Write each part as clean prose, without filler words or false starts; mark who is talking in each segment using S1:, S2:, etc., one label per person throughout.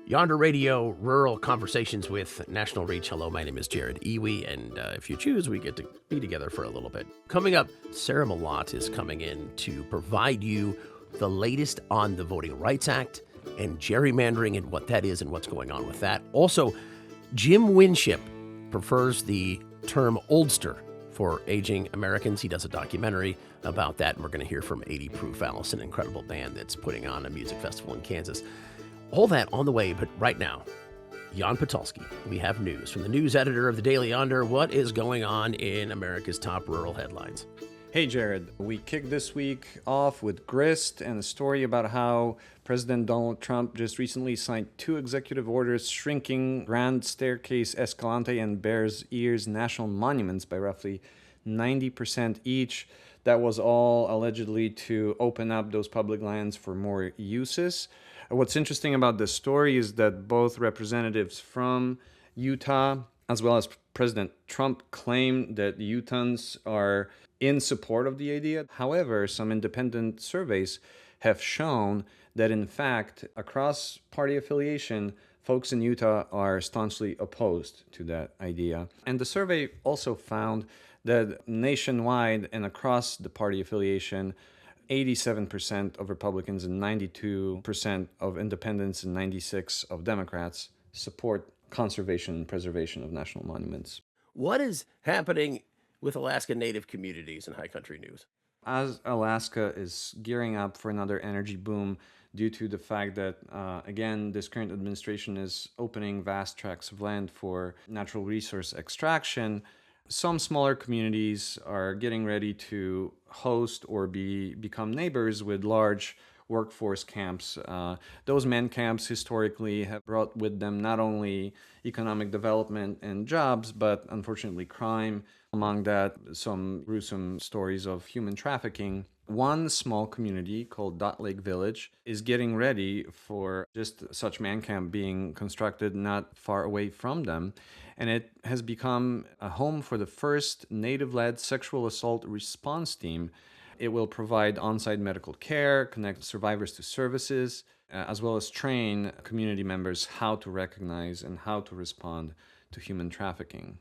S1: Yonder Radio, Rural Conversations with National Reach. Hello, my name is Jared Iwi, and if you choose, we get to be together for a little bit. Coming up, Sarah Melotte is coming in to provide you the latest on the Voting Rights Act and gerrymandering and what that is and what's going on with that. Also, Jim Winship prefers the term oldster for aging Americans. He does a documentary about that, and we're going to hear from 80 Proof Alice, an incredible band that's putting on a music festival in Kansas. All that on the way, but right now, Jan Potolsky, we have news from the news editor of the Daily Yonder. What is going on in America's top rural headlines?
S2: Hey, Jared. We kicked this week off with grist and a story about how President Donald Trump just recently signed 2 executive orders shrinking Grand Staircase, Escalante, and Bears Ears national monuments by roughly 90% each. That was all allegedly to open up those public lands for more uses. What's interesting about this story is that both representatives from Utah as well as President Trump claim that Utahns are in support of the idea. However, some independent surveys have shown that, in fact, across party affiliation, folks in Utah are staunchly opposed to that idea. And the survey also found that nationwide and across the party affiliation, 87% of Republicans and 92% of independents and 96% of Democrats support conservation and preservation of national monuments.
S1: What is happening with Alaska Native communities in High Country News?
S2: As Alaska is gearing up for another energy boom due to the fact that, again, this current administration is opening vast tracts of land for natural resource extraction, some smaller communities are getting ready to host or become neighbors with large workforce camps. Those man camps historically have brought with them not only economic development and jobs, but unfortunately crime. Among that, some gruesome stories of human trafficking. One small community called Dot Lake Village is getting ready for just such man camp being constructed not far away from them. And it has become a home for the first Native-led sexual assault response team. It will provide on-site medical care, connect survivors to services, as well as train community members how to recognize and how to respond to human trafficking.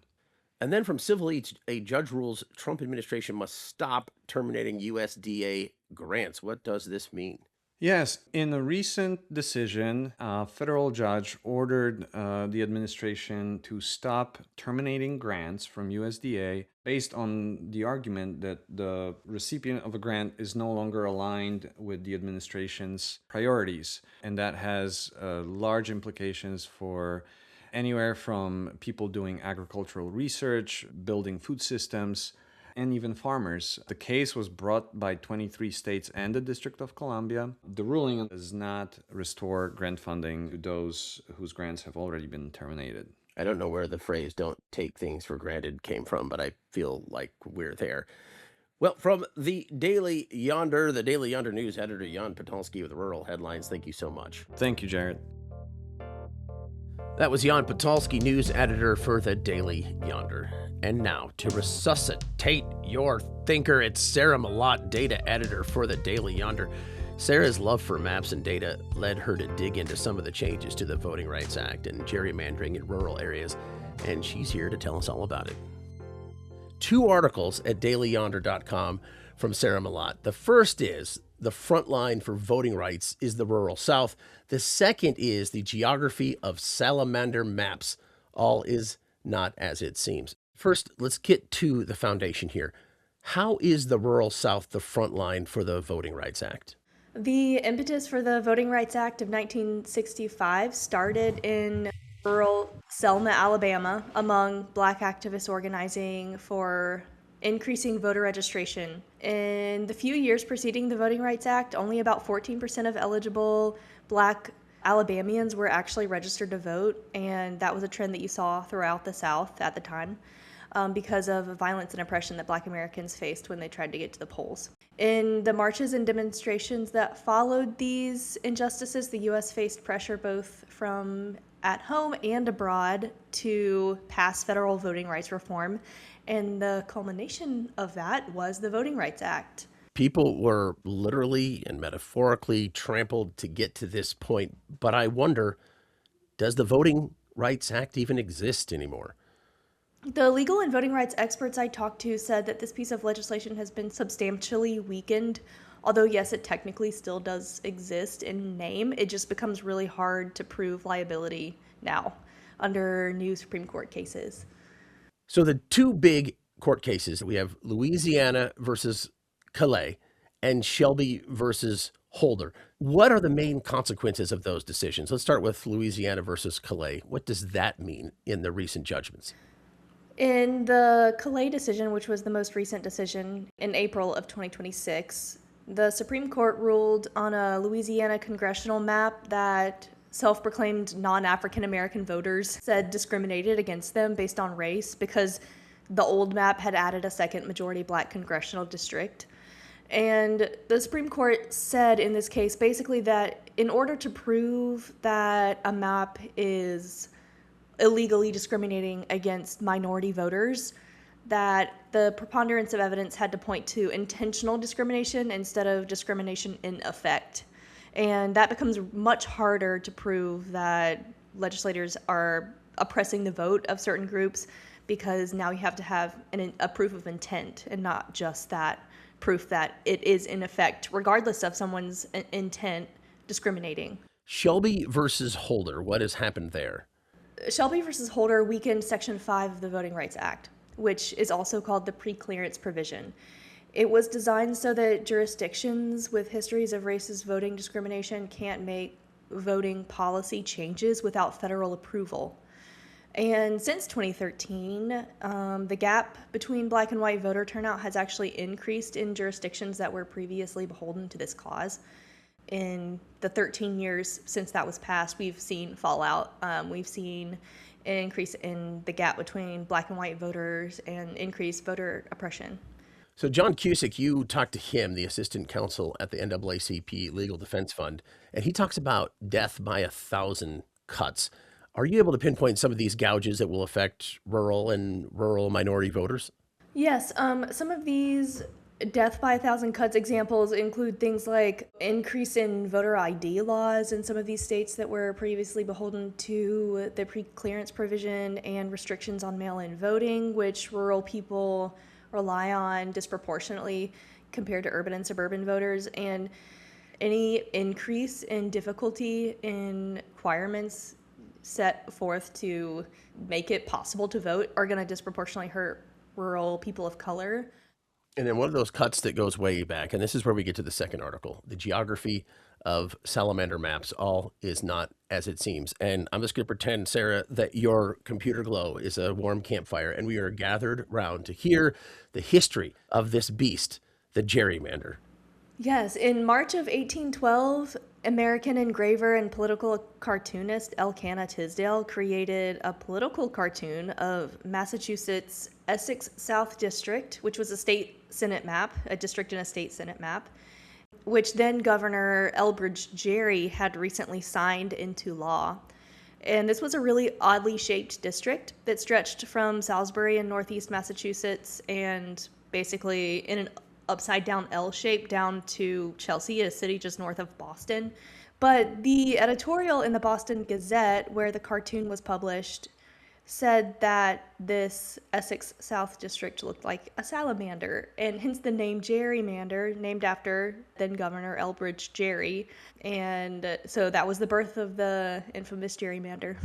S1: And then from Civil a judge rules Trump administration must stop terminating USDA grants. What does this mean?
S2: Yes, in a recent decision, a federal judge ordered the administration to stop terminating grants from USDA based on the argument that the recipient of a grant is no longer aligned with the administration's priorities. And that has large implications for anywhere from people doing agricultural research, building food systems, and even farmers. The case was brought by 23 states and the District of Columbia. The ruling does not restore grant funding to those whose grants have already been terminated.
S1: I don't know where the phrase "don't take things for granted" came from, but I feel like we're there. Well, from the Daily Yonder news editor, Jan Potolsky with Rural Headlines, thank you so much.
S2: Thank you, Jared.
S1: That was Jan Potolsky, news editor for the Daily Yonder. And now, to resuscitate your thinker, it's Sarah Melotte, data editor for the Daily Yonder. Sarah's love for maps and data led her to dig into some of the changes to the Voting Rights Act and gerrymandering in rural areas, and she's here to tell us all about it. 2 articles at dailyyonder.com from Sarah Melotte. The first is the front line for voting rights is the rural South. The second is the geography of salamander maps. All is not as it seems. First, let's get to the foundation here. How is the rural South the front line for the Voting Rights Act?
S3: The impetus for the Voting Rights Act of 1965 started in rural Selma, Alabama, among Black activists organizing for increasing voter registration. In the few years preceding the Voting Rights Act, only about 14% of eligible Black Alabamians were actually registered to vote, and that was a trend that you saw throughout the South at the time because of violence and oppression that Black Americans faced when they tried to get to the polls. In the marches and demonstrations that followed these injustices, the U.S. faced pressure both from at home and abroad to pass federal voting rights reform, and the culmination of that was the Voting Rights Act.
S1: People were literally and metaphorically trampled to get to this point, but I wonder, Does the Voting Rights Act even exist anymore?
S3: The legal and voting rights experts I talked to said that this piece of legislation has been substantially weakened. Although, yes, it technically still does exist in name, it just becomes really hard to prove liability now under new Supreme Court cases.
S1: So the two big court cases, we have Louisiana versus Calais and Shelby versus Holder. What are the main consequences of those decisions? Let's start with Louisiana versus Calais. What does that mean in the recent judgments?
S3: In the Calais decision, which was the most recent decision in April of 2026, the Supreme Court ruled on a Louisiana congressional map that self-proclaimed non-African American voters said discriminated against them based on race because the old map had added a second majority black congressional district. And the Supreme Court said in this case basically that in order to prove that a map is illegally discriminating against minority voters, that the preponderance of evidence had to point to intentional discrimination instead of discrimination in effect. And that becomes much harder to prove that legislators are oppressing the vote of certain groups because now you have to have a proof of intent and not just that proof that it is in effect, regardless of someone's intent, discriminating.
S1: Shelby versus Holder, what has happened there?
S3: Shelby versus Holder weakened Section 5 of the Voting Rights Act, which is also called the preclearance provision. It was designed so that jurisdictions with histories of racist voting discrimination can't make voting policy changes without federal approval. And since 2013, the gap between black and white voter turnout has actually increased in jurisdictions that were previously beholden to this clause. In the 13 years since that was passed, we've seen fallout. We've seen an increase in the gap between black and white voters and increased voter oppression.
S1: So John Cusick, you talked to him, the assistant counsel at the NAACP Legal Defense Fund, and he talks about death by 1,000 cuts. Are you able to pinpoint some of these gouges that will affect rural and rural minority voters?
S3: Yes, some of these death by 1,000 cuts examples include things like increase in voter ID laws in some of these states that were previously beholden to the preclearance provision and restrictions on mail-in voting, which rural people rely on disproportionately compared to urban and suburban voters, and any increase in difficulty in requirements set forth to make it possible to vote are going to disproportionately hurt rural people of color.
S1: And then one of those cuts that goes way back, and this is where we get to the second article, the geography of salamander maps, all is not as it seems. And I'm just going to pretend, Sarah, that your computer glow is a warm campfire, and we are gathered round to hear the history of this beast, the gerrymander.
S3: Yes, in March of 1812, American engraver and political cartoonist Elkanah Tisdale created a political cartoon of Massachusetts' Essex South District, which was a state senate map, a district and a state senate map, which then Governor Elbridge Gerry had recently signed into law. And this was a really oddly shaped district that stretched from Salisbury in northeast Massachusetts and basically in an upside down L shape down to Chelsea, a city just north of Boston. But the editorial in the Boston Gazette, where the cartoon was published, said that this Essex South District looked like a salamander, and hence the name gerrymander, named after then Governor Elbridge Gerry. And so that was the birth of the infamous gerrymander.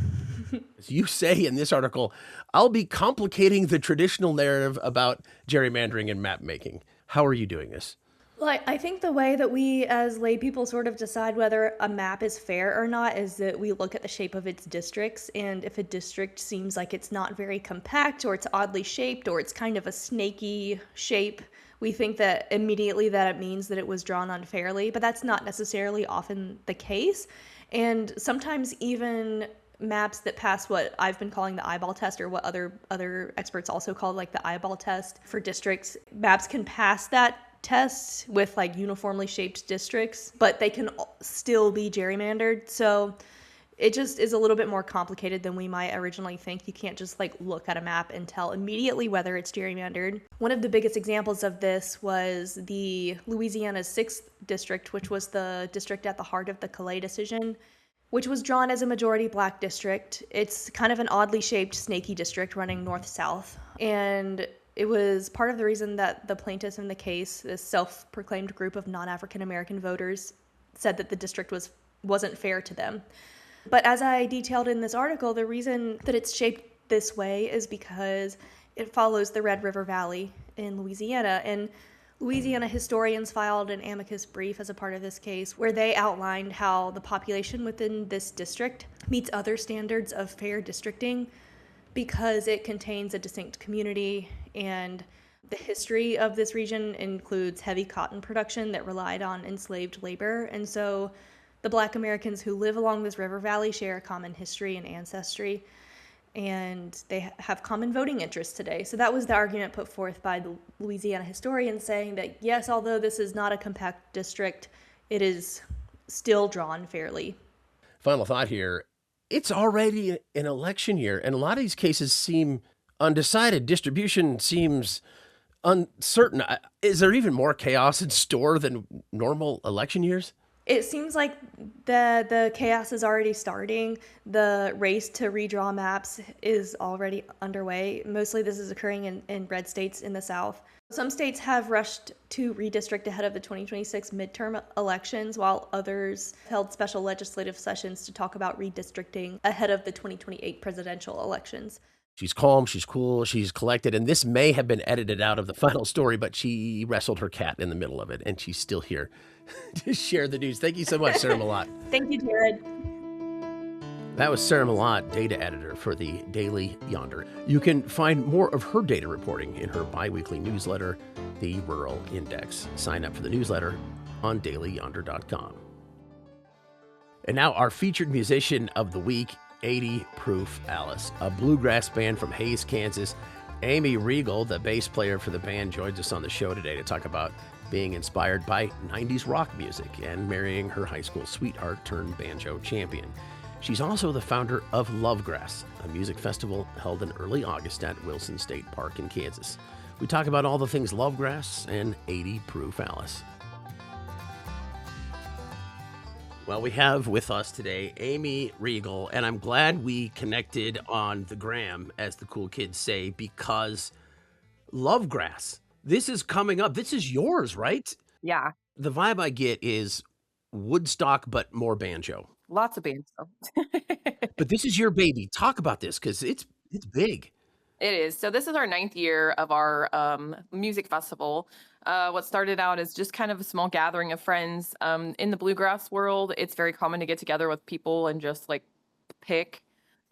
S1: As you say in this article, I'll be complicating the traditional narrative about gerrymandering and map making. How are you doing this?
S3: Well, I think the way that we as lay people sort of decide whether a map is fair or not is that we look at the shape of its districts, and if a district seems like it's not very compact or it's oddly shaped or it's kind of a snaky shape, we think that immediately that it means that it was drawn unfairly, but that's not necessarily often the case. And sometimes even maps that pass what I've been calling the eyeball test, or what other experts also call like the eyeball test for districts, maps can pass that test with like uniformly shaped districts, but they can still be gerrymandered. So it just is a little bit more complicated than we might originally think. You can't just like look at a map and tell immediately whether it's gerrymandered. One of the biggest examples of this was the Louisiana's 6th district, which was the district at the heart of the Calais decision. which was drawn as a majority black district. It's kind of an oddly shaped, snaky district running north-south. And it was part of the reason that the plaintiffs in the case, this self-proclaimed group of non-African American voters, said that the district wasn't fair to them. But as I detailed in this article, the reason that it's shaped this way is because it follows the Red River Valley in Louisiana. And Louisiana historians filed an amicus brief as a part of this case where they outlined how the population within this district meets other standards of fair districting because it contains a distinct community, and the history of this region includes heavy cotton production that relied on enslaved labor. And so the Black Americans who live along this river valley share a common history and ancestry, and they have common voting interests today. So that was the argument put forth by the Louisiana historians, saying that yes, although this is not a compact district, it is still drawn fairly.
S1: Final thought here. It's already an election year, and a lot of these cases seem undecided. Distribution seems uncertain. Is there even more chaos in store than normal election years?
S3: It seems like the chaos is already starting. The race to redraw maps is already underway. Mostly this is occurring in red states in the South. Some states have rushed to redistrict ahead of the 2026 midterm elections, while others held special legislative sessions to talk about redistricting ahead of the 2028 presidential elections.
S1: She's calm, she's cool, she's collected, and this may have been edited out of the final story, but she wrestled her cat in the middle of it, and she's still here to share the news. Thank you so much, Sarah Melotte.
S3: Thank you, Jared.
S1: That was Sarah Melotte, data editor for the Daily Yonder. You can find more of her data reporting in her biweekly newsletter, The Rural Index. Sign up for the newsletter on dailyyonder.com. And now our featured musician of the week, 80 Proof Alice, a bluegrass band from Hays, Kansas. Amy Regal, the bass player for the band, joins us on the show today to talk about being inspired by 90s rock music and marrying her high school sweetheart turned banjo champion. She's also the founder of Lovegrass, a music festival held in early August at Wilson State Park in Kansas. We talk about all the things Lovegrass and 80 Proof Alice. Well, we have with us today Amy Regal, and I'm glad we connected on the gram, as the cool kids say, because Lovegrass, this is coming up. This is yours, right?
S4: Yeah,
S1: The vibe I get is Woodstock, but more banjo.
S4: lots of bands though.
S1: But this is your baby. Talk about this, because it's big.
S4: It is. So this is our 9th year of our music festival. What started out as just kind of a small gathering of friends. In the bluegrass world, it's very common to get together with people and just like pick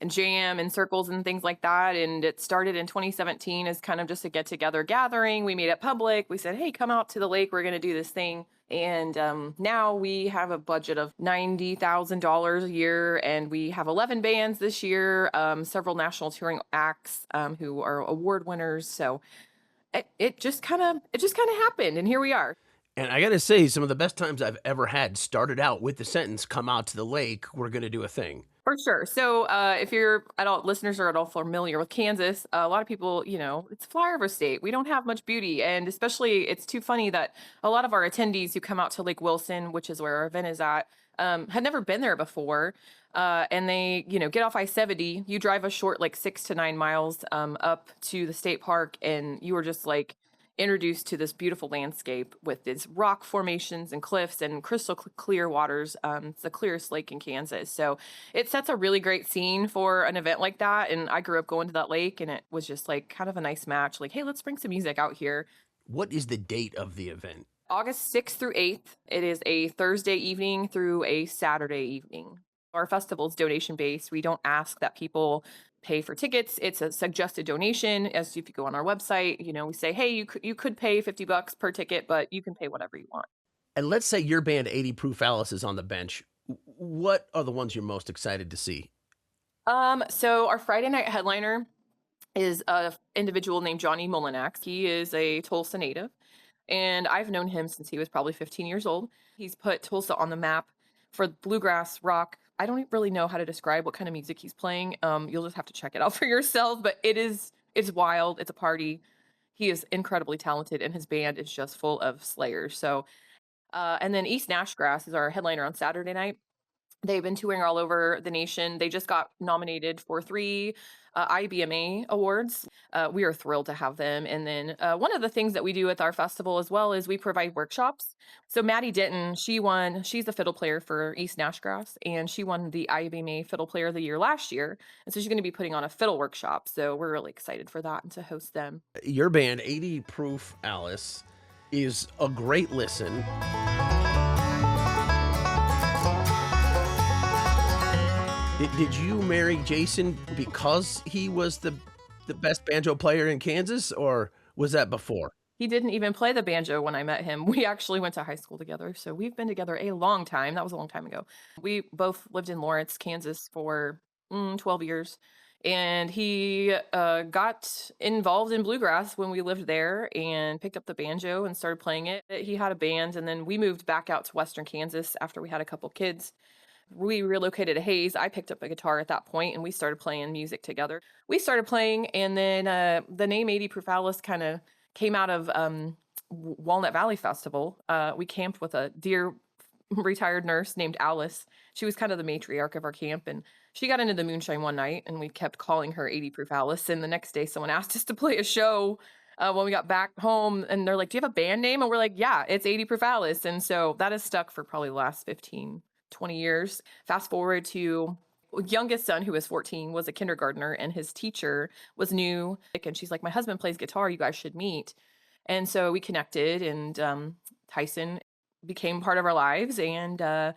S4: and jam in circles and things like that. And it started in 2017 as kind of just a get-together gathering. We made it public. We said, hey, come out to the lake. We're going to do this thing. And now we have a budget of $90,000 a year, and we have 11 bands this year, several national touring acts who are award winners. So it just kind of happened, and here we are.
S1: And I got to say, some of the best times I've ever had started out with the sentence, come out to the lake, we're going to do a thing.
S4: For sure. So if your adult listeners are at all familiar with Kansas, a lot of people, it's flyover state. We don't have much beauty. And especially, it's too funny that a lot of our attendees who come out to Lake Wilson, which is where our event is at, had never been there before. And they, get off I-70. You drive a short, 6 to 9 miles up to the state park, and you are just introduced to this beautiful landscape with these rock formations and cliffs and crystal clear waters. It's the clearest lake in Kansas. So it sets a really great scene for an event like that. And I grew up going to that lake, and it was just kind of a nice match. Hey, let's bring some music out here.
S1: What is the date of the event?
S4: August 6th through 8th. It is a Thursday evening through a Saturday evening. Our festival is donation based. We don't ask that people pay for tickets. It's a suggested donation. As if you go on our website, we say, hey, you could pay $50 per ticket, but you can pay whatever you want.
S1: And let's say your band 80 Proof Alice is on the bench. What are the ones you're most excited to see?
S4: So our Friday night headliner is an individual named Johnny Molinax. He is a Tulsa native, and I've known him since he was probably 15 years old. He's put Tulsa on the map for bluegrass, rock. I don't really know how to describe what kind of music he's playing. You'll just have to check it out for yourself, but it's wild. It's a party. He is incredibly talented, and his band is just full of slayers. So, and then East Nashgrass is our headliner on Saturday night. They've been touring all over the nation. They just got nominated for 3 IBMA awards. We are thrilled to have them. And then one of the things that we do with our festival as well is we provide workshops. So Maddie Denton, she's a fiddle player for East Nashgrass, and she won the IBMA Fiddle Player of the Year last year. And so she's going to be putting on a fiddle workshop. So we're really excited for that and to host them.
S1: Your band, 80 Proof Alice, is a great listen. Did you marry Jason because he was the best banjo player in Kansas, or was that before?
S4: He didn't even play the banjo when I met him. We actually went to high school together, so we've been together a long time. That was a long time ago. We both lived in Lawrence, Kansas for 12 years, and he got involved in bluegrass when we lived there and picked up the banjo and started playing it. He had a band, and then we moved back out to Western Kansas after we had a couple kids. We relocated to Hayes. I picked up a guitar at that point, and we started playing music together. We started playing, and then the name 80 Proof Alice kind of came out of Walnut Valley Festival. We camped with a dear retired nurse named Alice. She was kind of the matriarch of our camp, and she got into the moonshine one night, and we kept calling her 80 Proof Alice. And the next day, someone asked us to play a show when we got back home, and they're like, "Do you have a band name?" And we're like, "Yeah, it's 80 Proof Alice." And so that has stuck for probably the last 15-20 years. Fast forward to youngest son, who was 14, was a kindergartner, and his teacher was new. And she's like, "My husband plays guitar. You guys should meet." And so we connected, and Tyson became part of our lives. And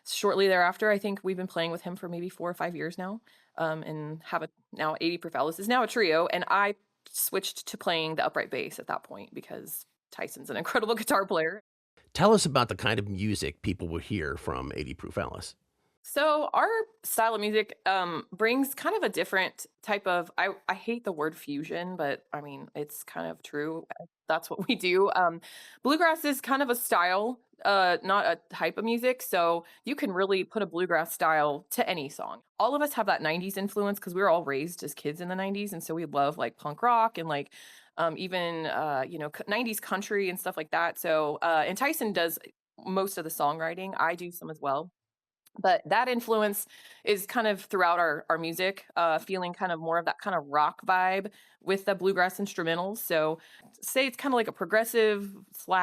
S4: shortly thereafter, I think we've been playing with him for maybe 4 or 5 years now, and have now 80 Proof Alice is now a trio. And I switched to playing the upright bass at that point because Tyson's an incredible guitar player.
S1: Tell us about the kind of music people will hear from 80 Proof Alice.
S4: So our style of music brings kind of a different type of, I hate the word fusion, but I mean, it's kind of true. That's what we do. Bluegrass is kind of a style, not a type of music. So you can really put a bluegrass style to any song. All of us have that 90s influence because we were all raised as kids in the 90s. And so we love like punk rock and like even, 90s country and stuff like that. So, and Tyson does most of the songwriting. I do some as well. But that influence is kind of throughout our music, feeling kind of more of that kind of rock vibe with the bluegrass instrumentals. So say it's kind of like a progressive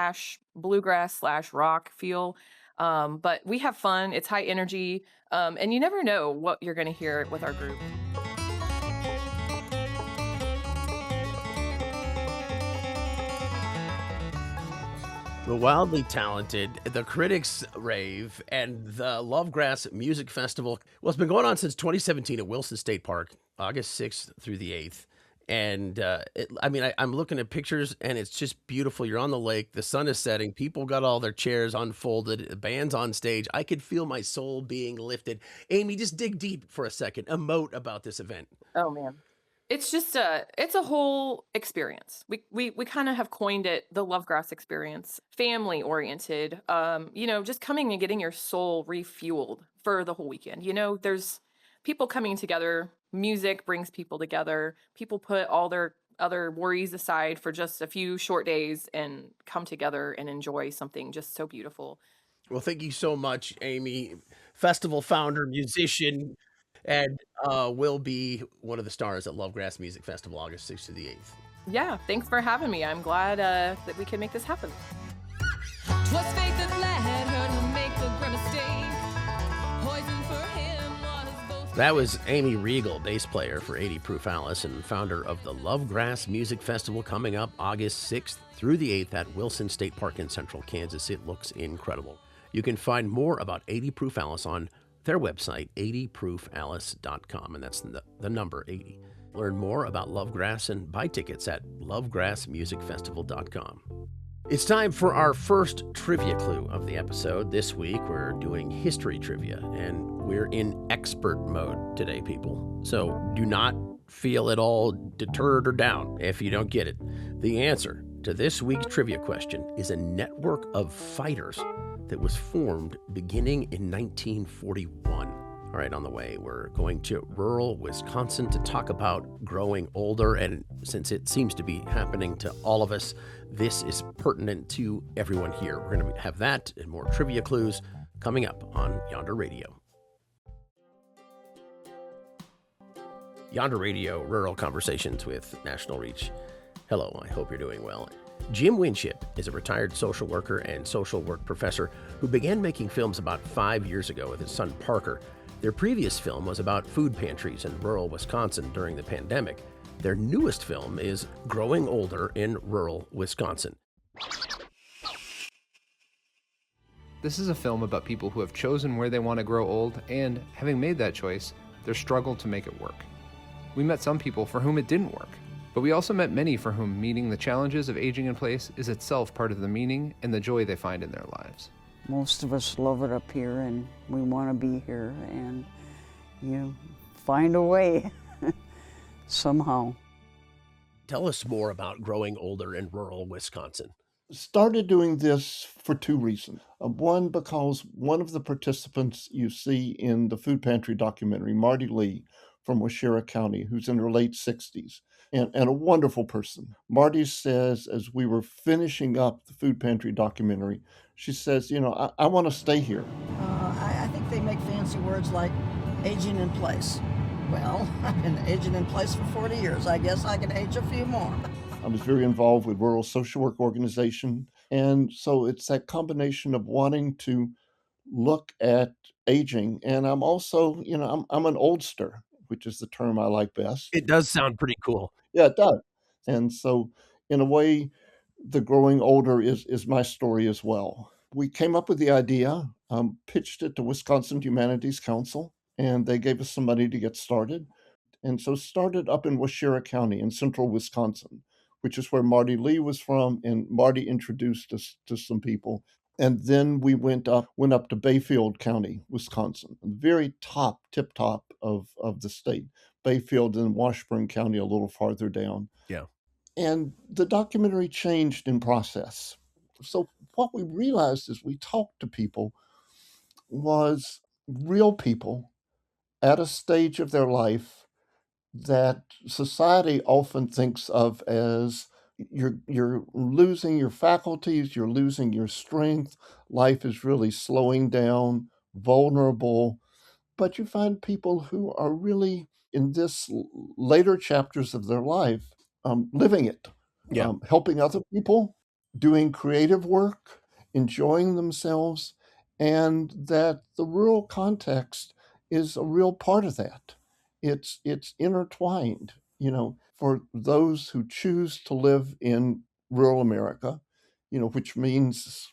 S4: / bluegrass / rock feel. But we have fun. It's high energy. And you never know what you're going to hear with our group.
S1: The wildly talented, the critics rave, and the Lovegrass Music Festival. Well, it's been going on since 2017 at Wilson State Park, August 6th through the 8th. And I'm looking at pictures, and it's just beautiful. You're on the lake. The sun is setting. People got all their chairs unfolded. The band's on stage. I could feel my soul being lifted. Amy, just dig deep for a second. Emote about this event.
S4: Oh, man. It's just it's a whole experience. We kind of have coined it the Lovegrass experience, family oriented. Just coming and getting your soul refueled for the whole weekend. There's people coming together. Music brings people together. People put all their other worries aside for just a few short days and come together and enjoy something just so beautiful.
S1: Well, thank you so much, Amy, festival founder, musician, and will be one of the stars at Lovegrass Music Festival, August 6th to the 8th.
S4: Yeah, thanks for having me. I'm glad that we can make this happen. 'Twas fate that led her to make the grim mistake. Poison for him was both.
S1: That was Amy Regal, bass player for 80 Proof Alice and founder of the Lovegrass Music Festival, coming up August 6th through the 8th at Wilson State Park in Central Kansas. It looks incredible. You can find more about 80 Proof Alice on their website, 80proofalice.com, and that's the number 80. Learn more about Lovegrass and buy tickets at lovegrassmusicfestival.com. It's time for our first trivia clue of the episode. This week, we're doing history trivia, and we're in expert mode today, people. So do not feel at all deterred or down if you don't get it. The answer to this week's trivia question is a network of fighters that was formed beginning in 1941. All right, on the way, we're going to rural Wisconsin to talk about growing older. And since it seems to be happening to all of us, this is pertinent to everyone here. We're going to have that and more trivia clues coming up on Yonder Radio. Yonder Radio, Rural Conversations with National Reach. Hello, I hope you're doing well. Jim Winship is a retired social worker and social work professor who began making films about 5 years ago with his son Parker. Their previous film was about food pantries in rural Wisconsin during the pandemic. Their newest film is Growing Older in Rural Wisconsin.
S5: This is a film about people who have chosen where they want to grow old and, having made that choice, their struggle to make it work. We met some people for whom it didn't work, but we also met many for whom meeting the challenges of aging in place is itself part of the meaning and the joy they find in their lives.
S6: Most of us love it up here and we want to be here, and you find a way somehow.
S1: Tell us more about Growing Older in Rural Wisconsin.
S7: Started doing this for two reasons. One, because one of the participants you see in the food pantry documentary, Marty Lee from Washera County, who's in her late 60s, and a wonderful person. Marty says, as we were finishing up the food pantry documentary, she says, I want to stay here.
S8: I think they make fancy words like aging in place. Well, I've been aging in place for 40 years. I guess I can age a few more.
S7: I was very involved with Rural Social Work Organization. And so it's that combination of wanting to look at aging. And I'm also, I'm an oldster, which is the term I like best.
S1: It does sound pretty cool.
S7: Yeah, it does. And so in a way, the growing older is my story as well. We came up with the idea, pitched it to Wisconsin Humanities Council, and they gave us some money to get started. And so started up in Washera County in central Wisconsin, which is where Marty Lee was from, and Marty introduced us to some people. And then we went up to Bayfield County, Wisconsin, the very tip top of the state. Bayfield and Washburn County a little farther down.
S1: Yeah.
S7: And the documentary changed in process. So what we realized as we talked to people was real people at a stage of their life that society often thinks of as you're losing your faculties, you're losing your strength, life is really slowing down, vulnerable. But you find people who are really in this later chapters of their life, living it,
S1: Yeah.
S7: Helping other people, doing creative work, enjoying themselves, and that the rural context is a real part of that. It's intertwined, for those who choose to live in rural America, which means,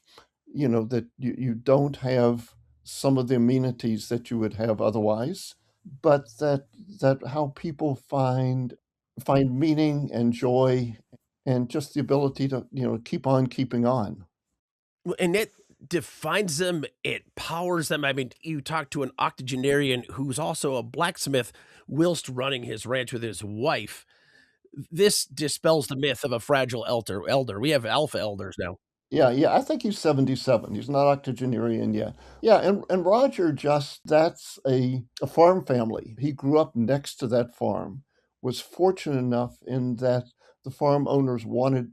S7: that you don't have some of the amenities that you would have otherwise, but that how people find meaning and joy and just the ability to, keep on keeping on.
S1: And it defines them, it powers them. I mean, you talk to an octogenarian who's also a blacksmith whilst running his ranch with his wife. This dispels the myth of a fragile elder. We have alpha elders now.
S7: Yeah, I think he's 77. He's not octogenarian yet. Yeah, and Roger that's a farm family. He grew up next to that farm, was fortunate enough in that the farm owners wanted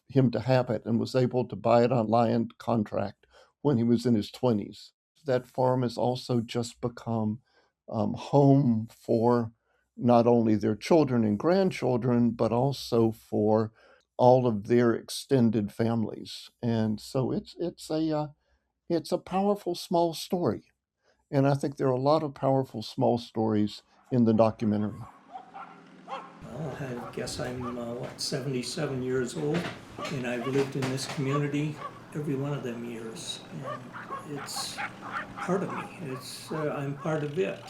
S7: him to have it and was able to buy it on land contract when he was in his 20s. That farm has also just become home for not only their children and grandchildren, but also for all of their extended families. And so it's a powerful small story. And I think there are a lot of powerful small stories in the documentary.
S9: Well, I guess I'm 77 years old, and I've lived in this community every one of them years. And it's part of me. I'm part of it.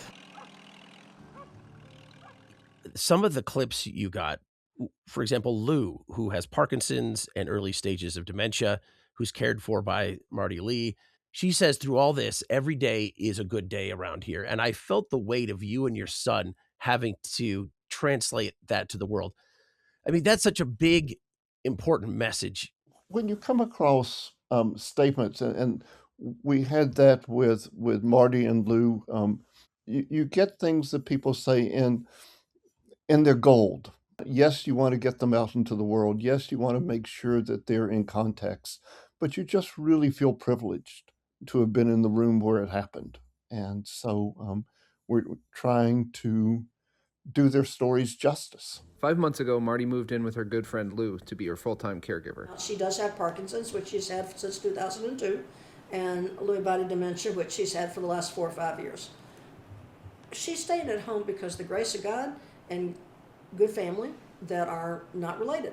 S1: Some of the clips you got, for example, Lou, who has Parkinson's and early stages of dementia, who's cared for by Marty Lee. She says through all this, every day is a good day around here. And I felt the weight of you and your son having to translate that to the world. I mean, that's such a big, important message.
S7: When you come across statements, and we had that with Marty and Lou, you get things that people say and they're gold. Yes, you want to get them out into the world. Yes, you want to make sure that they're in context, but you just really feel privileged to have been in the room where it happened. And so we're trying to do their stories justice.
S5: 5 months ago, Marty moved in with her good friend Lou to be her full-time caregiver.
S8: She does have Parkinson's, which she's had since 2002, and Lewy body dementia, which she's had for the last 4 or 5 years. She stayed at home because of the grace of God and good family that are not related.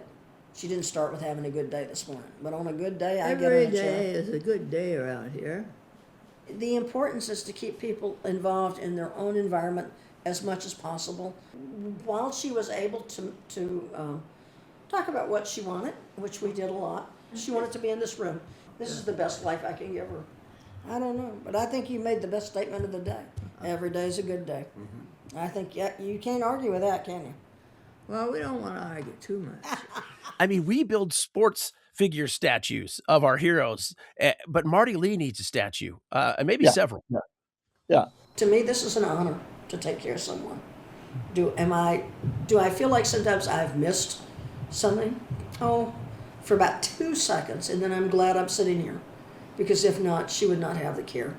S8: She didn't start with having a good day this morning, but on a good day, I get her in a chair.
S10: Every day is a good day around here.
S8: The importance is to keep people involved in their own environment as much as possible. While she was able to talk about what she wanted, which we did a lot, she wanted to be in this room. This is the best life I can give her. I don't know, but I think you made the best statement of the day. Every day is a good day. Mm-hmm. I think you can't argue with that, can you?
S10: Well, we don't want to argue too much.
S1: I mean, we build sports figure statues of our heroes, but Marty Lee needs a statue, and maybe several.
S7: Yeah.
S8: To me, this is an honor to take care of someone. Do I feel like sometimes I've missed something? Oh, for about 2 seconds, and then I'm glad I'm sitting here, because if not, she would not have the care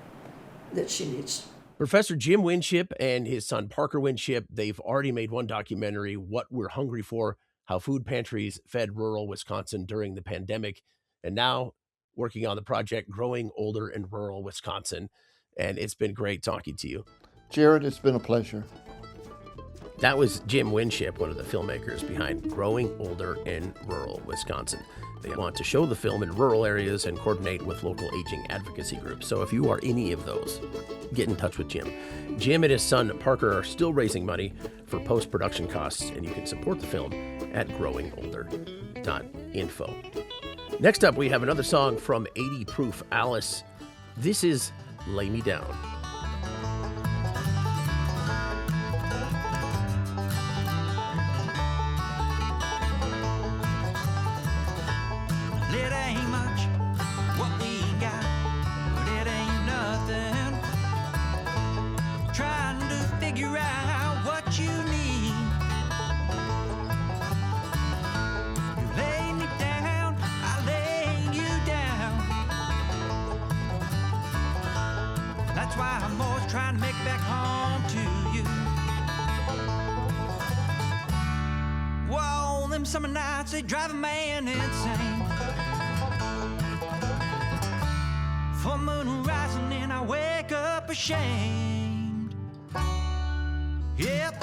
S8: that she needs.
S1: Professor Jim Winship and his son Parker Winship, they've already made one documentary, What We're Hungry For, how food pantries fed rural Wisconsin during the pandemic, and now working on the project Growing Older in Rural Wisconsin. And it's been great talking to you.
S7: Jared, it's been a pleasure.
S1: That was Jim Winship, one of the filmmakers behind Growing Older in Rural Wisconsin. They want to show the film in rural areas and coordinate with local aging advocacy groups. So if you are any of those, get in touch with Jim. Jim and his son Parker are still raising money for post-production costs, and you can support the film at growingolder.info. Next up, we have another song from 80 Proof Alice. This is Lay Me Down.
S11: It ain't much what we got, but it ain't nothing. Trying to figure out what you need. You lay me down, I lay you down. That's why I'm always trying to make it back home to you. Whoa, them summer nights, they drive a man insane. Full moon rising and I wake up ashamed. Yep.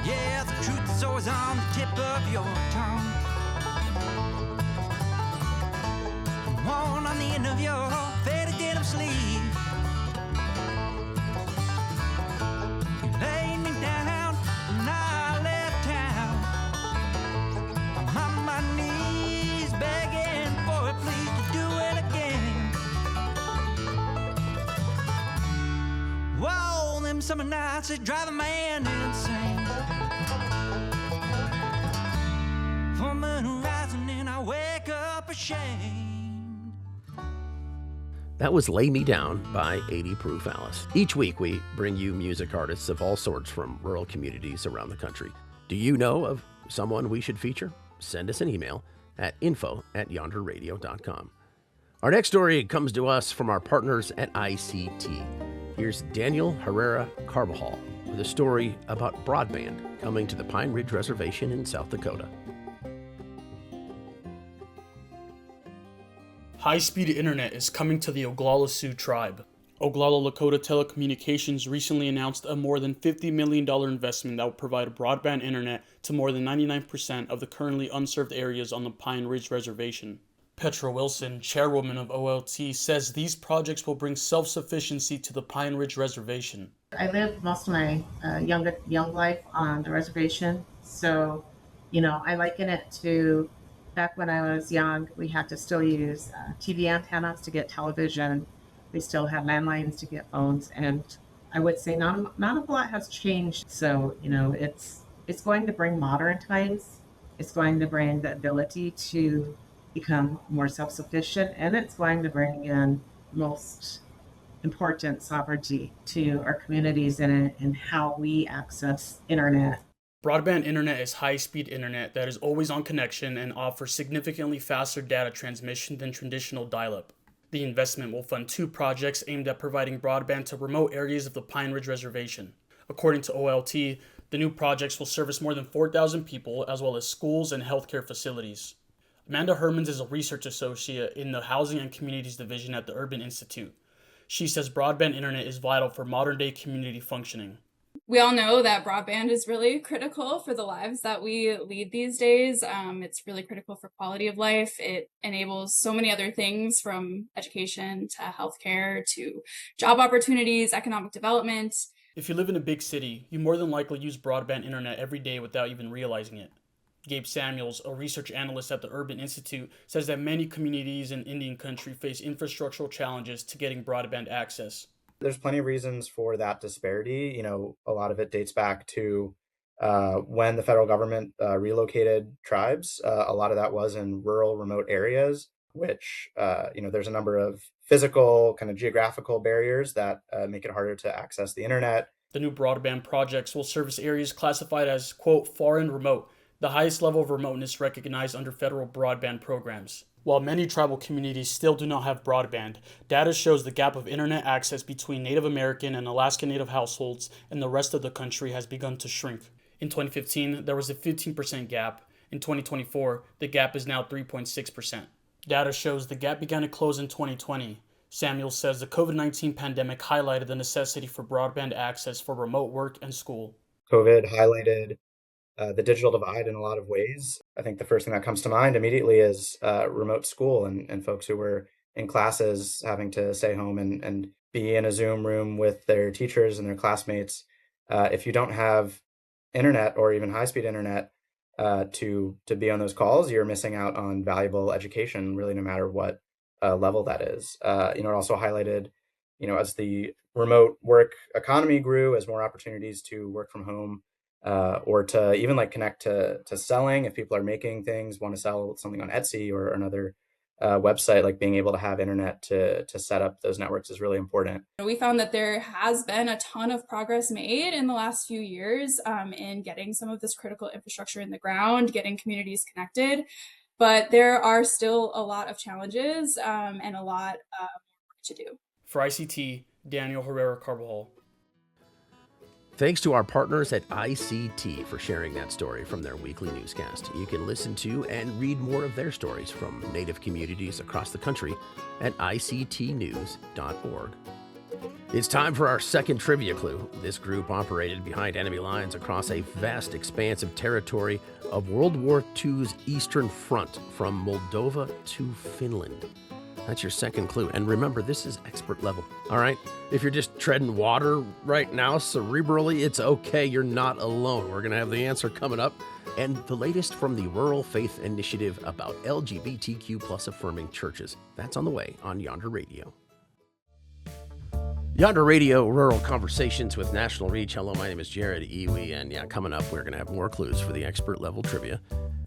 S11: Yeah, the truth is always on the tip of your tongue. One on the end of your faded denim sleeve. You laid me down and I left town. I'm on my knees begging for it, please to do it again. Whoa, them summer nights, they drive a man insane. Full moon rising and I wake up ashamed.
S1: That was Lay Me Down by 80 Proof Alice. Each week, we bring you music artists of all sorts from rural communities around the country. Do you know of someone we should feature? Send us an email at info@yonderradio.com. Our next story comes to us from our partners at ICT. Here's Daniel Herrera Carbajal with a story about broadband coming to the Pine Ridge Reservation in South Dakota.
S12: High-speed internet is coming to the Oglala Sioux tribe. Oglala Lakota Telecommunications recently announced a more than $50 million investment that will provide broadband internet to more than 99% of the currently unserved areas on the Pine Ridge Reservation. Petra Wilson, chairwoman of OLT, says these projects will bring self-sufficiency to the Pine Ridge Reservation.
S13: I lived most of my young life on the reservation, so, I liken it to back when I was young. We had to still use TV antennas to get television. We still had landlines to get phones, and I would say not a lot has changed. So, it's going to bring modern times. It's going to bring the ability to become more self-sufficient, and it's going to bring in most important sovereignty to our communities and how we access internet.
S12: Broadband internet is high-speed internet that is always on connection and offers significantly faster data transmission than traditional dial-up. The investment will fund 2 projects aimed at providing broadband to remote areas of the Pine Ridge Reservation. According to OLT, the new projects will service more than 4,000 people, as well as schools and healthcare facilities. Amanda Hermans is a research associate in the Housing and Communities Division at the Urban Institute. She says broadband internet is vital for modern-day community functioning.
S14: We all know that broadband is really critical for the lives that we lead these days. It's really critical for quality of life. It enables so many other things, from education to healthcare to job opportunities, economic development.
S12: If you live in a big city, you more than likely use broadband internet every day without even realizing it. Gabe Samuels, a research analyst at the Urban Institute, says that many communities in Indian country face infrastructural challenges to getting broadband access.
S15: There's plenty of reasons for that disparity. You know, a lot of it dates back to when the federal government relocated tribes. A lot of that was in rural, remote areas, which, there's a number of physical, kind of geographical barriers that make it harder to access the internet.
S12: The new broadband projects will service areas classified as, quote, far and remote, the highest level of remoteness recognized under federal broadband programs. While many tribal communities still do not have broadband, data shows the gap of internet access between Native American and Alaska Native households and the rest of the country has begun to shrink. In 2015, there was a 15% gap. In 2024, the gap is now 3.6%. Data shows the gap began to close in 2020. Samuel says the COVID-19 pandemic highlighted the necessity for broadband access for remote work and school.
S15: COVID highlighted the digital divide in a lot of ways. I think the first thing that comes to mind immediately is remote school and folks who were in classes having to stay home and be in a Zoom room with their teachers and their classmates. If you don't have internet or even high-speed internet to be on those calls, you're missing out on valuable education, really, no matter what level that is. It also highlighted, as the remote work economy grew, as more opportunities to work from home, or to even connect to selling. If people are making things, want to sell something on Etsy or another website, being able to have internet to set up those networks is really important.
S14: We found that there has been a ton of progress made in the last few years in getting some of this critical infrastructure in the ground, getting communities connected, but there are still a lot of challenges and a lot of work to do.
S12: For ICT, Daniel Herrera Carbajal.
S1: Thanks to our partners at ICT for sharing that story from their weekly newscast. You can listen to and read more of their stories from Native communities across the country at ictnews.org. It's time for our second trivia clue. This group operated behind enemy lines across a vast expanse of territory of World War II's Eastern Front, from Moldova to Finland. That's your second clue. And remember, this is expert level. All right? If you're just treading water right now cerebrally, it's okay. You're not alone. We're going to have the answer coming up. And the latest from the Rural Faith Initiative about LGBTQ plus affirming churches. That's on the way on Yonder Radio. Yonder Radio, Rural Conversations with National Reach. Hello, my name is Jared Iwi, and coming up, we're going to have more clues for the expert level trivia.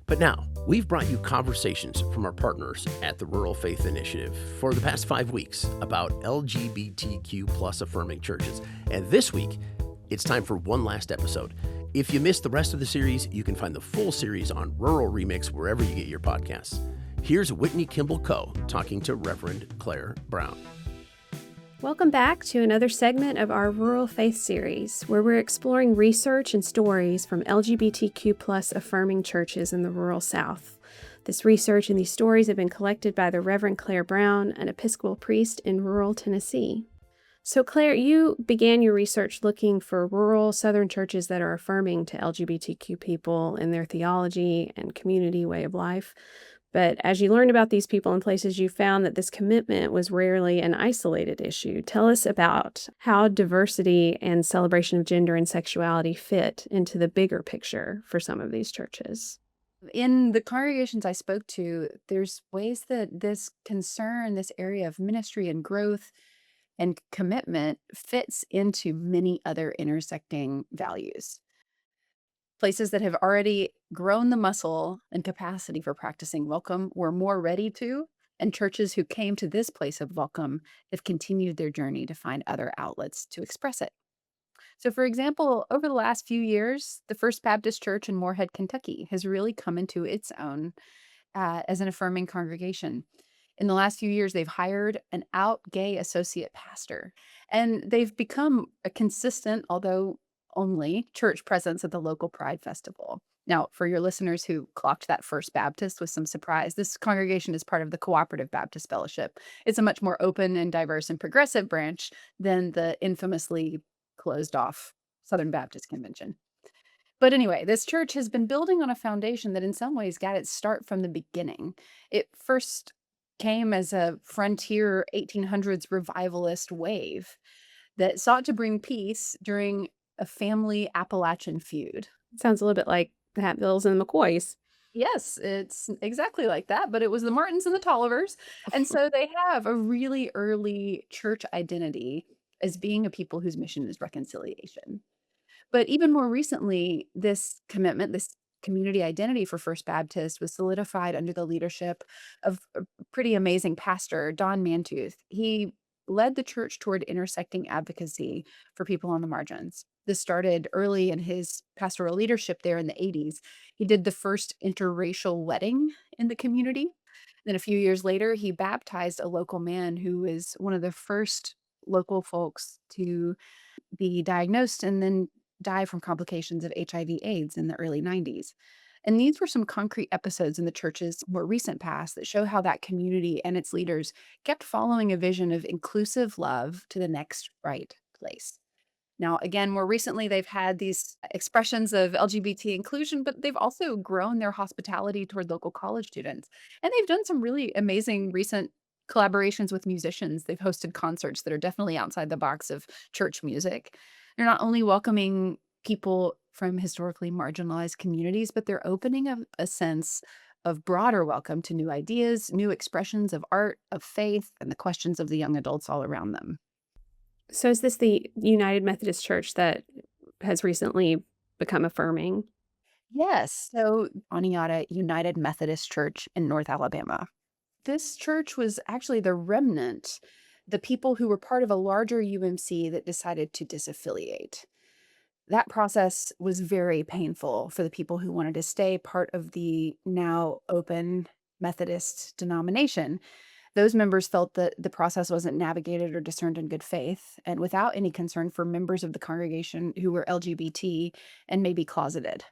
S1: But now, we've brought you conversations from our partners at the Rural Faith Initiative for the past 5 weeks about LGBTQ plus affirming churches. And this week, it's time for one last episode. If you missed the rest of the series, you can find the full series on Rural Remix wherever you get your podcasts. Here's Whitney Kimball Coe talking to Reverend Claire Brown.
S16: Welcome back to another segment of our Rural Faith series, where we're exploring research and stories from LGBTQ plus affirming churches in the rural South. This research and these stories have been collected by the Reverend Claire Brown, an Episcopal priest in rural Tennessee. So Claire, you began your research looking for rural Southern churches that are affirming to LGBTQ people in their theology and community way of life. But as you learned about these people and places, you found that this commitment was rarely an isolated issue. Tell us about how diversity and celebration of gender and sexuality fit into the bigger picture for some of these churches.
S17: In the congregations I spoke to, there's ways that this concern, this area of ministry and growth and commitment fits into many other intersecting values. Places that have already grown the muscle and capacity for practicing welcome were more ready to, and churches who came to this place of welcome have continued their journey to find other outlets to express it. So, for example, over the last few years, the First Baptist Church in Moorhead, Kentucky has really come into its own as an affirming congregation. In the last few years, they've hired an out gay associate pastor, and they've become a consistent, although only, church presence at the local Pride Festival. Now, for your listeners who clocked that First Baptist with some surprise, this congregation is part of the Cooperative Baptist Fellowship. It's a much more open and diverse and progressive branch than the infamously closed off Southern Baptist Convention. But anyway, this church has been building on a foundation that in some ways got its start from the beginning. It first came as a frontier 1800s revivalist wave that sought to bring peace during a family Appalachian feud.
S16: Sounds a little bit like the Hatfields and the McCoys.
S17: Yes, it's exactly like that, but it was the Martins and the Tollivers. And so they have a really early church identity as being a people whose mission is reconciliation. But even more recently, this commitment, this community identity for First Baptist was solidified under the leadership of a pretty amazing pastor, Don Mantooth. He led the church toward intersecting advocacy for people on the margins. This started early in his pastoral leadership there in the 80s. He did the first interracial wedding in the community. Then a few years later, he baptized a local man who was one of the first local folks to be diagnosed and then die from complications of HIV/AIDS in the early 90s. And these were some concrete episodes in the church's more recent past that show how that community and its leaders kept following a vision of inclusive love to the next right place. Now, again, more recently, they've had these expressions of LGBT inclusion, but they've also grown their hospitality toward local college students. And they've done some really amazing recent collaborations with musicians. They've hosted concerts that are definitely outside the box of church music. They're not only welcoming people from historically marginalized communities, but they're opening a sense of broader welcome to new ideas, new expressions of art, of faith, and the questions of the young adults all around them.
S16: So is this the United Methodist Church that has recently become affirming?
S17: Yes. So Aniata United Methodist Church in North Alabama. This church was actually the remnant, the people who were part of a larger UMC that decided to disaffiliate. That process was very painful for the people who wanted to stay part of the now open Methodist denomination. Those members felt that the process wasn't navigated or discerned in good faith, and without any concern for members of the congregation who were LGBT and maybe closeted.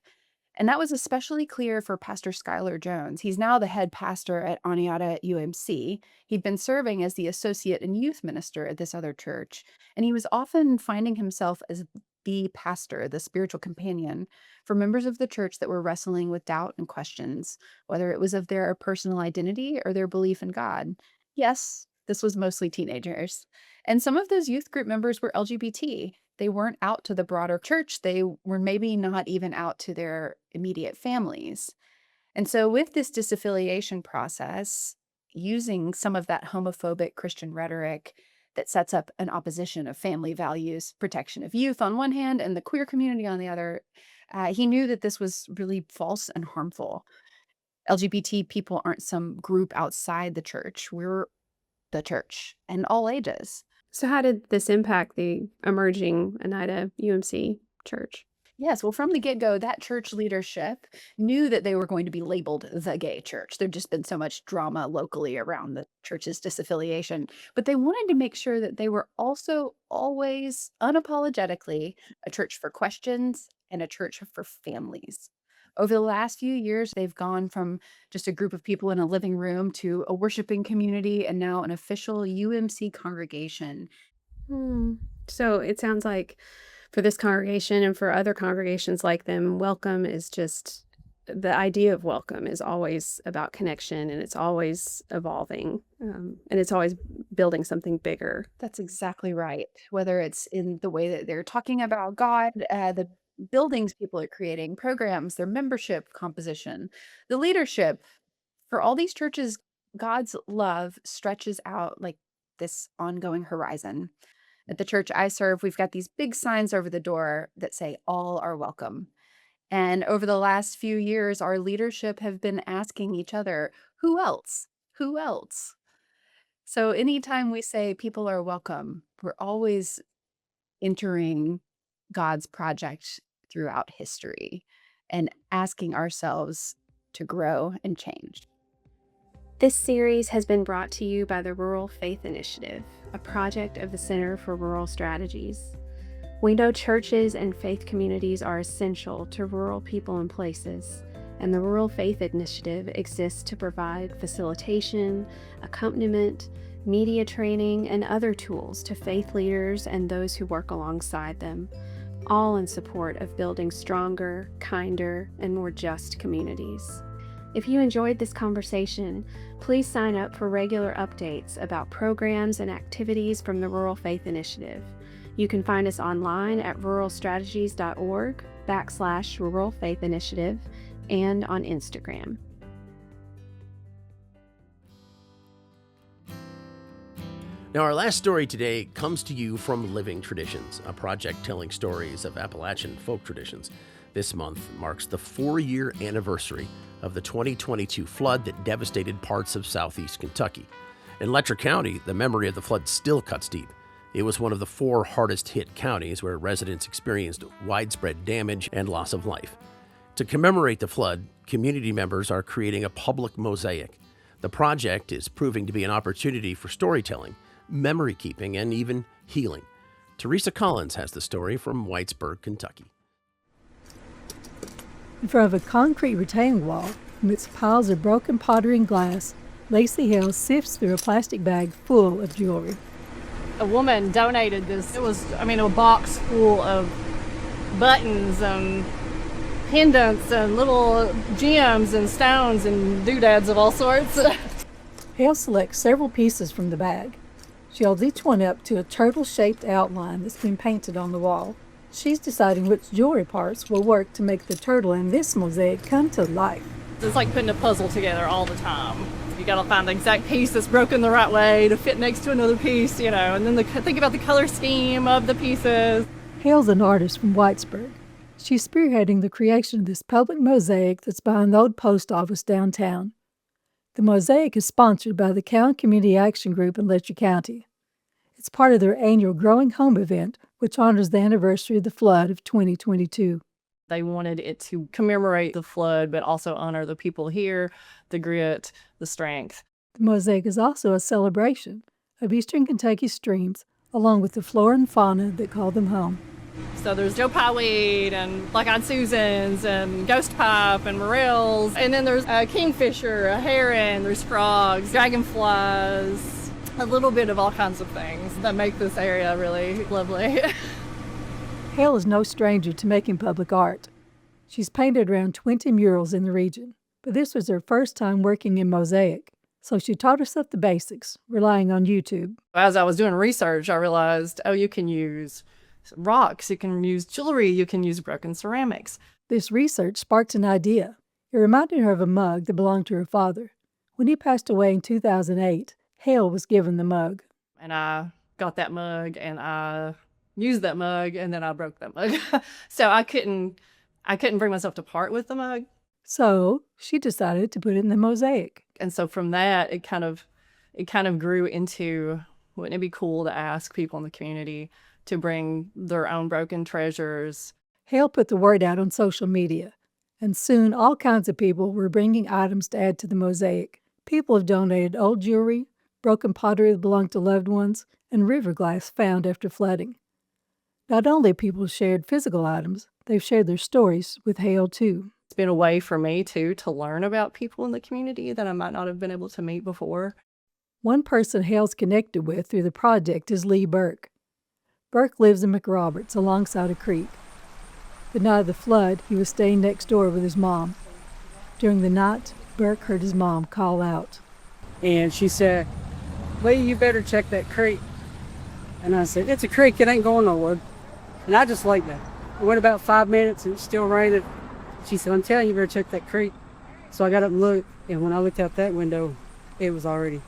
S17: And that was especially clear for Pastor Schuyler Jones. He's now the head pastor at Aniata UMC. He'd been serving as the associate and youth minister at this other church, and he was often finding himself as the pastor, the spiritual companion for members of the church that were wrestling with doubt and questions, whether it was of their personal identity or their belief in God. Yes, this was mostly teenagers. And some of those youth group members were LGBT. They weren't out to the broader church. They were maybe not even out to their immediate families. And so with this disaffiliation process, using some of that homophobic Christian rhetoric that sets up an opposition of family values, protection of youth on one hand, and the queer community on the other, he knew that this was really false and harmful. LGBT people aren't some group outside the church. We're the church, and all ages.
S16: So how did this impact the emerging Oneida UMC church?
S17: Yes, well, from the get-go, that church leadership knew that they were going to be labeled the gay church. There'd just been so much drama locally around the church's disaffiliation. But they wanted to make sure that they were also always unapologetically a church for questions and a church for families. Over the last few years, they've gone from just a group of people in a living room to a worshiping community and now an official UMC congregation.
S16: So it sounds like for this congregation and for other congregations like them, welcome is just, the idea of welcome is always about connection, and it's always evolving, and it's always building something bigger.
S17: That's exactly right. Whether it's in the way that they're talking about God, the buildings people are creating, programs, their membership composition, the leadership. For all these churches, God's love stretches out like this ongoing horizon. At the church I serve, we've got these big signs over the door that say, all are welcome. And over the last few years, our leadership have been asking each other, who else? Who else? So anytime we say people are welcome, we're always entering God's project throughout history and asking ourselves to grow and change.
S16: This series has been brought to you by the Rural Faith Initiative, a project of the Center for Rural Strategies. We know churches and faith communities are essential to rural people and places, and the Rural Faith Initiative exists to provide facilitation, accompaniment, media training, and other tools to faith leaders and those who work alongside them, all in support of building stronger, kinder, and more just communities. If you enjoyed this conversation, please sign up for regular updates about programs and activities from the Rural Faith Initiative. You can find us online at ruralstrategies.org/Rural Faith Initiative and on Instagram.
S1: Now, our last story today comes to you from Living Traditions, a project telling stories of Appalachian folk traditions. This month marks the 4-year anniversary of the 2022 flood that devastated parts of southeast Kentucky. In Letcher County, the memory of the flood still cuts deep. It was one of the 4 hardest-hit counties where residents experienced widespread damage and loss of life. To commemorate the flood, community members are creating a public mosaic. The project is proving to be an opportunity for storytelling, memory keeping, and even healing. Teresa Collins has the story from Whitesburg, Kentucky.
S18: In front of a concrete retaining wall, amidst piles of broken pottery and glass, Lacey Hill sifts through a plastic bag full of jewelry.
S19: A woman donated this. It was, a box full of buttons and pendants and little gems and stones and doodads of all sorts.
S18: Hill selects several pieces from the bag. She holds each one up to a turtle-shaped outline that's been painted on the wall. She's deciding which jewelry parts will work to make the turtle in this mosaic come to life.
S19: It's like putting a puzzle together all the time. You gotta find the exact piece that's broken the right way to fit next to another piece, and then think about the color scheme of the pieces.
S18: Hill's an artist from Whitesburg. She's spearheading the creation of this public mosaic that's behind the old post office downtown. The mosaic is sponsored by the Cowan Community Action Group in Letcher County. It's part of their annual Growing Home event, which honors the anniversary of the flood of 2022.
S19: They wanted it to commemorate the flood, but also honor the people here, the grit, the strength.
S18: The mosaic is also a celebration of eastern Kentucky streams, along with the flora and fauna that call them home.
S19: So there's Joe Pye weed and black-eyed Susans and ghost pipe and morels. And then there's a kingfisher, a heron, there's frogs, dragonflies, a little bit of all kinds of things that make this area really lovely.
S18: Hale is no stranger to making public art. She's painted around 20 murals in the region, but this was her first time working in mosaic, so she taught herself the basics, relying on YouTube.
S19: As I was doing research, I realized, you can use rocks, you can use jewelry, you can use broken ceramics.
S18: This research sparked an idea. It reminded her of a mug that belonged to her father. When he passed away in 2008, Hale was given the mug.
S19: And I got that mug and I used that mug and then I broke that mug. So I couldn't bring myself to part with the mug.
S18: So she decided to put it in the mosaic.
S19: And so from that, it kind of grew into, wouldn't it be cool to ask people in the community to bring their own broken treasures?
S18: Hale put the word out on social media, and soon all kinds of people were bringing items to add to the mosaic. People have donated old jewelry, broken pottery that belonged to loved ones, and river glass found after flooding. Not only have people shared physical items, they've shared their stories with Hale too.
S19: It's been a way for me too to learn about people in the community that I might not have been able to meet before.
S18: One person Hale's connected with through the project is Lee Burke. Burke lives in McRoberts alongside a creek. The night of the flood, he was staying next door with his mom. During the night, Burke heard his mom call out.
S20: And she said, "Lee, you better check that creek." And I said, "It's a creek, it ain't going nowhere." And I just like that. It went about 5 minutes and it still rained. She said, "I'm telling you, you better check that creek." So I got up and looked, and when I looked out that window, it was already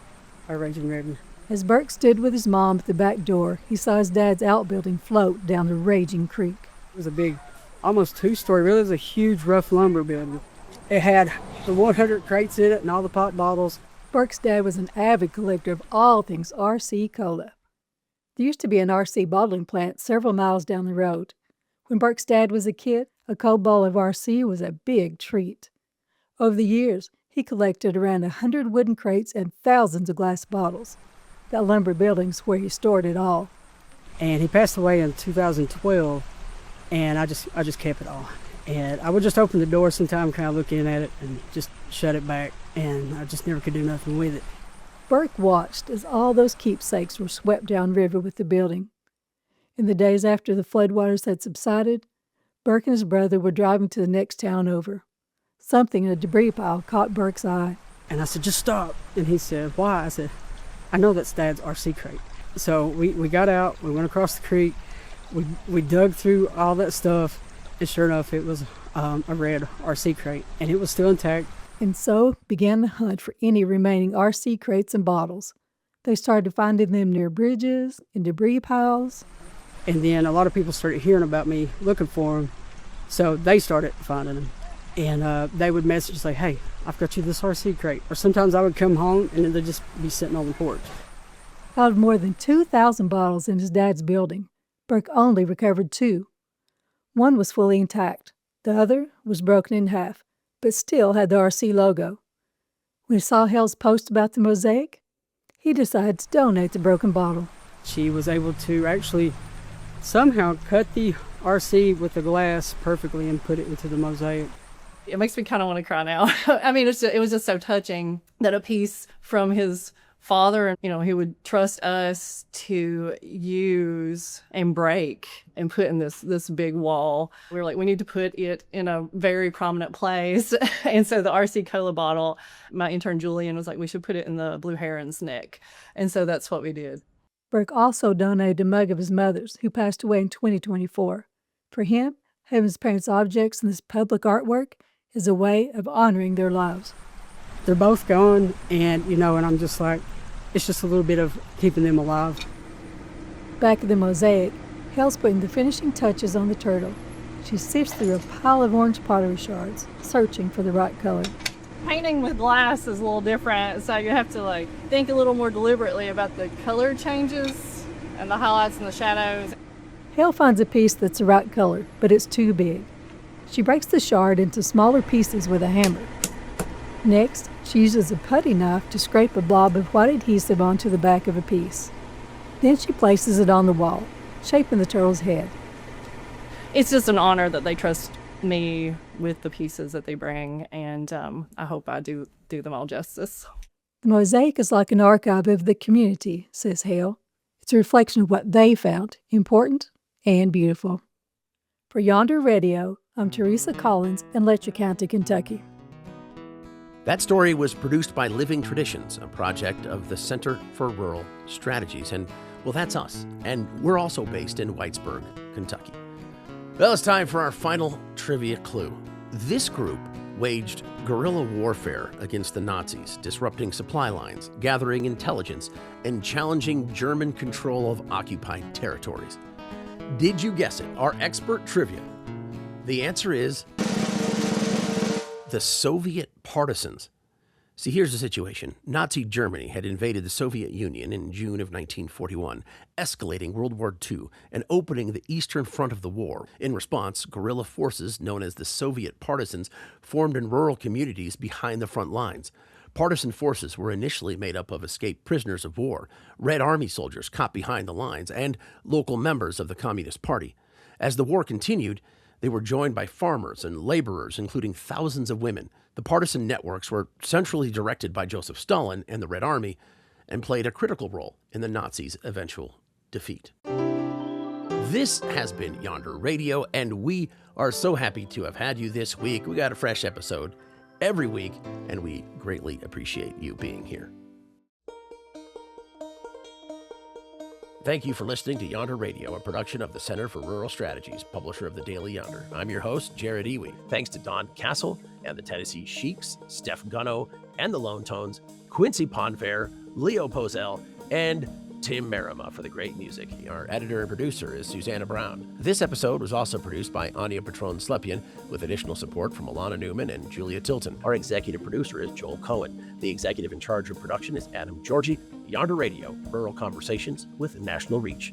S20: a raging river.
S18: As Burke stood with his mom at the back door, he saw his dad's outbuilding float down the raging creek.
S20: It was a big, almost two-story, really. It was a huge, rough lumber building. It had the 100 crates in it and all the pot bottles.
S18: Burke's dad was an avid collector of all things RC Cola. There used to be an RC bottling plant several miles down the road. When Burke's dad was a kid, a cold bowl of RC was a big treat. Over the years, he collected around 100 wooden crates and thousands of glass bottles. That lumber building's where he stored it all.
S20: And he passed away in 2012, and I just kept it all. And I would just open the door sometime, kind of look in at it, and just shut it back, and I just never could do nothing with it.
S18: Burke watched as all those keepsakes were swept downriver with the building. In the days after the floodwaters had subsided, Burke and his brother were driving to the next town over. Something in a debris pile caught Burke's eye.
S20: And I said, just stop. And he said, why? I said, I know that's Dad's RC crate. So we got out, we went across the creek, we dug through all that stuff, and sure enough, it was a red RC crate, and it was still intact.
S18: And so began the hunt for any remaining RC crates and bottles. They started finding them near bridges, in debris piles.
S20: And then a lot of people started hearing about me looking for them, so they started finding them. And they would message and say, hey, I've got you this RC crate. Or sometimes I would come home and they'd just be sitting on the porch.
S18: Out of more than 2,000 bottles in his dad's building, Burke only recovered 2. One was fully intact. The other was broken in half, but still had the RC logo. When he saw Hale's post about the mosaic, he decided to donate the broken bottle.
S20: She was able to actually somehow cut the RC with the glass perfectly and put it into the mosaic.
S19: It makes me kind of want to cry now. I mean, it was just so touching that a piece from his father, and he would trust us to use and break and put in this big wall. We were like, we need to put it in a very prominent place. And so the RC Cola bottle, my intern Julian was like, we should put it in the Blue Heron's neck. And so that's what we did.
S18: Burke also donated a mug of his mother's, who passed away in 2024. For him, having his parents' objects in this public artwork is a way of honoring their lives.
S20: They're both gone, and and I'm just like, it's just a little bit of keeping them alive.
S18: Back at the mosaic, Hale's putting the finishing touches on the turtle. She sifts through a pile of orange pottery shards, searching for the right color.
S19: Painting with glass is a little different, so you have to think a little more deliberately about the color changes and the highlights and the shadows.
S18: Hale finds a piece that's the right color, but it's too big. She breaks the shard into smaller pieces with a hammer. Next, she uses a putty knife to scrape a blob of white adhesive onto the back of a piece. Then she places it on the wall, shaping the turtle's head.
S19: It's just an honor that they trust me with the pieces that they bring, and I hope I do them all justice.
S18: The mosaic is like an archive of the community, says Hale. It's a reflection of what they found important and beautiful. For Yonder Radio, I'm Teresa Collins in Letcher County, Kentucky.
S1: That story was produced by Living Traditions, a project of the Center for Rural Strategies. And, well, that's us. And we're also based in Whitesburg, Kentucky. Well, it's time for our final trivia clue. This group waged guerrilla warfare against the Nazis, disrupting supply lines, gathering intelligence, and challenging German control of occupied territories. Did you guess it? Our expert trivia. The answer is the Soviet partisans. See, here's the situation. Nazi Germany had invaded the Soviet Union in June of 1941, escalating World War II and opening the eastern front of the war. In response, guerrilla forces known as the Soviet partisans formed in rural communities behind the front lines. Partisan forces were initially made up of escaped prisoners of war, Red Army soldiers caught behind the lines, and local members of the Communist Party. As the war continued, they were joined by farmers and laborers, including thousands of women. The partisan networks were centrally directed by Joseph Stalin and the Red Army and played a critical role in the Nazis' eventual defeat. This has been Yonder Radio, and we are so happy to have had you this week. We got a fresh episode every week, and we greatly appreciate you being here. Thank you for listening to Yonder Radio, a production of the Center for Rural Strategies, publisher of the Daily Yonder. I'm your host, Jared Ewey. Thanks to Don Castle and the Tennessee Sheiks, Steph Gunno and the Lone Tones, Quincy Ponfair, Leo Pozell, and Tim Merima for the great music. Our editor and producer is Susanna Brown. This episode was also produced by Anya Patron-Slepian with additional support from Alana Newman and Julia Tilton. Our executive producer is Joel Cohen. The executive in charge of production is Adam Georgie. Yonder Radio, rural conversations with national reach.